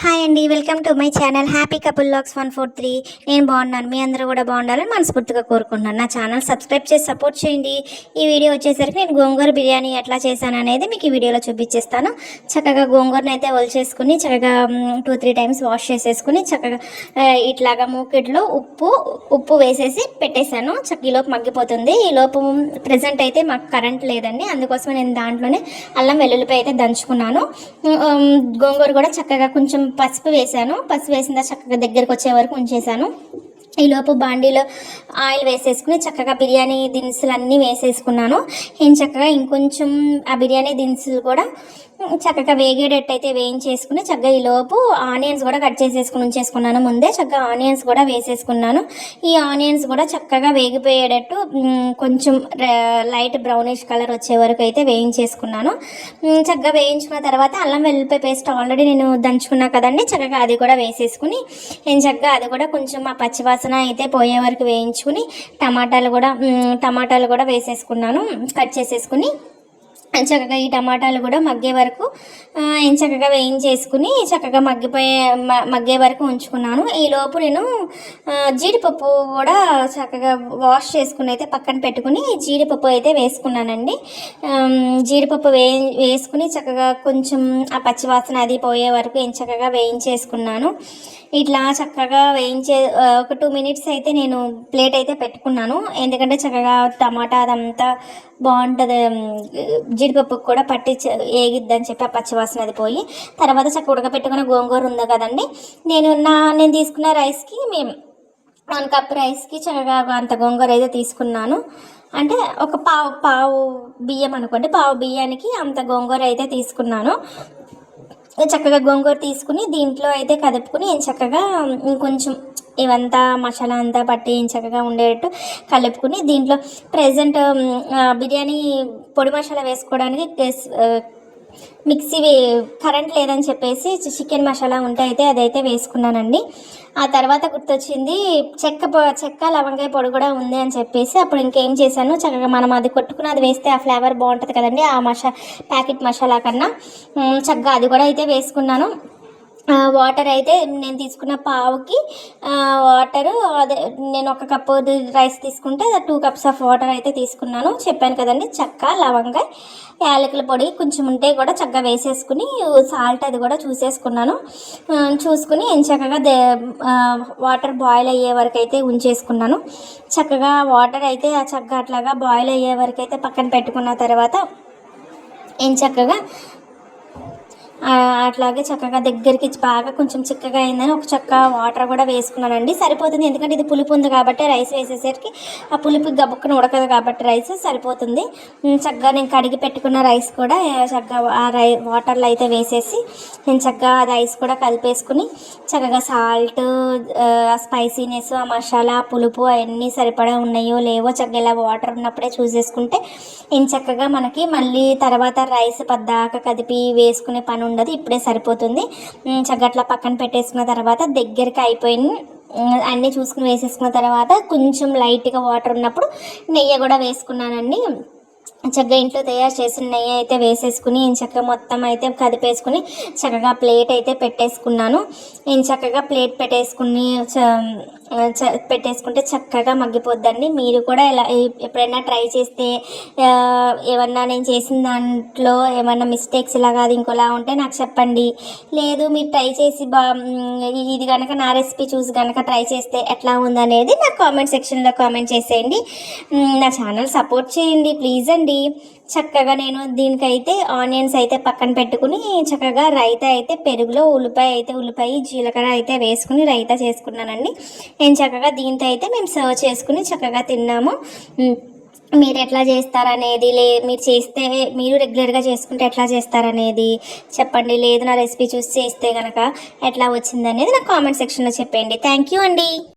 Hi అండి, welcome to my channel happy couple logs 143. నేను బాగున్నాను, మీ అందరూ కూడా బాగుండాలని మనస్ఫూర్తిగా కోరుకుంటున్నాను. నా ఛానల్ సబ్స్క్రైబ్ చేసి సపోర్ట్ చేయండి. ఈ వీడియో వచ్చేసరికి నేను గోంగూర బిర్యానీ ఎట్లా చేశాను అనేది మీకు ఈ వీడియోలో చూపించేస్తాను. చక్కగా గోంగూరను అయితే ఒలిచేసుకుని చక్కగా 2-3 టైమ్స్ వాష్ చేసేసుకుని చక్కగా ఇట్లాగా మూకిట్లో ఉప్పు వేసేసి పెట్టేశాను. ఈలోపు మగ్గిపోతుంది. ఈలోపు ప్రజెంట్ అయితే మాకు కరెంట్ లేదండి, అందుకోసం నేను దాంట్లోనే అల్లం వెల్లుల్లిపాయ అయితే దంచుకున్నాను. గోంగూర కూడా చక్కగా కొంచెం పసుపు వేసాను. పసుపు వేసిన చక్కగా దగ్గరకు వచ్చే వరకు ఉంచేసాను. ఈలోపు బాండీలో ఆయిల్ వేసేసుకుని చక్కగా బిర్యానీ దినుసులు అన్నీ వేసేసుకున్నాను. చక్కగా ఇంకొంచెం ఆ బిర్యానీ దినుసులు కూడా చక్కగా వేగేటట్టు అయితే వేయించేసుకుని చక్కగా ఈలోపు ఆనియన్స్ కూడా కట్ చేసేసుకుని ఉంచేసుకున్నాను. ముందే చక్కగా ఆనియన్స్ కూడా వేసేసుకున్నాను. ఈ ఆనియన్స్ కూడా చక్కగా వేగిపోయేటట్టు కొంచెం లైట్ బ్రౌనిష్ కలర్ వచ్చే వరకు అయితే వేయించేసుకున్నాను. చక్కగా వేయించుకున్న తర్వాత అల్లం వెల్లుల్లిపాయ పేస్ట్ ఆల్రెడీ నేను దంచుకున్నా కదండి, చక్కగా అది కూడా వేసేసుకుని చక్కగా అది కూడా కొంచెం ఆ పచ్చివాసన అయితే పోయే వరకు వేయించుకుని టమాటాలు కూడా వేసేసుకున్నాను, కట్ చేసేసుకుని చక్కగా ఈ టమాటాలు కూడా మగ్గే వరకు చక్కగా వేయించేసుకుని చక్కగా మగ్గే వరకు ఉంచుకున్నాను. ఈలోపు నేను జీడిపప్పు కూడా చక్కగా వాష్ చేసుకుని అయితే పక్కన పెట్టుకుని జీడిపప్పు అయితే వేసుకున్నానండి. జీడిపప్పు వేసుకుని చక్కగా కొంచెం ఆ పచ్చివాసన అది పోయే వరకు చక్కగా వేయించేసుకున్నాను. ఇట్లా చక్కగా ఒక 2 మినిట్స్ అయితే నేను ప్లేట్ అయితే పెట్టుకున్నాను. ఎందుకంటే చక్కగా టమాటా అదంతా బాగుంటుంది, జీడిపప్పుకు కూడా పట్టి ఏగిద్దని చెప్పి ఆ పచ్చివాసన అది పోయి తర్వాత చక్కగా ఉడకపెట్టుకున్న గోంగూర ఉంది కదండి, నేను తీసుకున్న రైస్కి 1 కప్ రైస్కి చక్కగా అంత గోంగూర అయితే తీసుకున్నాను. అంటే ఒక పావు బియ్యం అనుకోండి, పావు బియ్యానికి అంత గోంగూర అయితే తీసుకున్నాను. చక్కగా గోంగూర తీసుకుని దీంట్లో అయితే కదుపుకుని చక్కగా ఇంకొంచెం ఇవంతా మసాలా అంతా పట్టి చక్కగా ఉండేటట్టు కలుపుకుని దీంట్లో ప్రజెంట్ బిర్యానీ పొడి మసాలా వేసుకోవడానికి మిక్సీ కరెంట్ లేదని చెప్పేసి చికెన్ మసాలా ఉంటే అయితే అదైతే వేసుకున్నానండి. ఆ తర్వాత గుర్తొచ్చింది చెక్క లవంగాయ పొడి కూడా ఉంది అని చెప్పేసి అప్పుడు ఇంకేం చేశాను, చక్కగా మనం అది కొట్టుకుని అది వేస్తే ఆ ఫ్లేవర్ బాగుంటుంది కదండి, ఆ ప్యాకెట్ మసాలా కన్నా చక్కగా అది కూడా అయితే వేసుకున్నాను. వాటర్ అయితే నేను తీసుకున్న పావుకి వాటరు అదే నేను 1 కప్పు రైస్ తీసుకుంటే 2 కప్స్ ఆఫ్ వాటర్ అయితే తీసుకున్నాను. చెప్పాను కదండి, చెక్క లవంగాయ యాలకుల పొడి కొంచెం ఉంటే కూడా చక్కగా వేసేసుకుని సాల్ట్ అది కూడా చూసుకుని చక్కగా వాటర్ బాయిల్ అయ్యే వరకు అయితే ఉంచేసుకున్నాను. చక్కగా వాటర్ అయితే చక్కగా అట్లాగా బాయిల్ అయ్యే వరకు అయితే పక్కన పెట్టుకున్న తర్వాత చక్కగా అట్లాగే చక్కగా దగ్గరికి బాగా కొంచెం చిక్కగా అయిందని ఒక చెక్క వాటర్ కూడా వేసుకున్నానండి. సరిపోతుంది, ఎందుకంటే ఇది పులుపు ఉంది కాబట్టి రైస్ వేసేసరికి ఆ పులుపు గబుక్కున ఉడకదు కాబట్టి రైస్ సరిపోతుంది. చక్కగా నేను కడిగి పెట్టుకున్న రైస్ కూడా చక్కగా ఆ వాటర్లో అయితే వేసేసి నేను చక్కగా రైస్ కూడా కలిపేసుకుని చక్కగా సాల్ట్, స్పైసీనెస్, ఆ మసాలా, పులుపు అవన్నీ సరిపడా ఉన్నాయో లేవో చక్కగా ఇలా వాటర్ ఉన్నప్పుడే చూసేసుకుంటే చక్కగా మనకి మళ్ళీ తర్వాత రైస్ పద్దాక కదిపి వేసుకునే పని ఉండదు, ఇప్పుడే సరిపోతుంది. చక్కట్లా పక్కన పెట్టేసుకున్న తర్వాత దగ్గరికి అయిపోయింది అన్నీ చూసుకుని వేసేసుకున్న తర్వాత కొంచెం లైట్గా వాటర్ ఉన్నప్పుడు నెయ్యి కూడా వేసుకున్నానండి. చక్కగా ఇంట్లో తయారు చేసిన నెయ్యి అయితే వేసేసుకుని చక్కగా మొత్తం అయితే కదిపేసుకుని చక్కగా ప్లేట్ అయితే పెట్టేసుకున్నాను. చక్కగా ప్లేట్ పెట్టేసుకుంటే చక్కగా మగ్గిపోద్దండి. మీరు కూడా ఇలా ఎప్పుడైనా ట్రై చేస్తే ఏమన్నా నేను చేసిన దాంట్లో ఏమన్నా మిస్టేక్స్ ఇలా కాదు ఇంకోలా ఉంటే నాకు చెప్పండి. లేదు మీరు ట్రై చేసి ఇది కనుక నా రెసిపీ చూసి కనుక ట్రై చేస్తే ఎట్లా ఉందనేది నా కామెంట్ సెక్షన్లో కామెంట్ చేసేయండి. నా ఛానల్ సపోర్ట్ చేయండి ప్లీజ్ అండి. చక్కగా నేను దీనికైతే ఆనియన్స్ అయితే పక్కన పెట్టుకుని చక్కగా రైతా అయితే పెరుగులో ఉల్లిపాయ జీలకర్ర అయితే వేసుకుని రైతా చేసుకున్నానండి. చక్కగా దీంతో అయితే మేము సర్వ్ చేసుకుని చక్కగా తిన్నాము. మీరు ఎట్లా చేస్తారనేది మీరు రెగ్యులర్గా చేసుకుంటే ఎట్లా చేస్తారనేది చెప్పండి. లేదు నా రెసిపీ చూసి చేస్తే కనుక ఎట్లా వచ్చిందనేది నాకు కామెంట్ సెక్షన్లో చెప్పండి. థ్యాంక్ యూ అండి.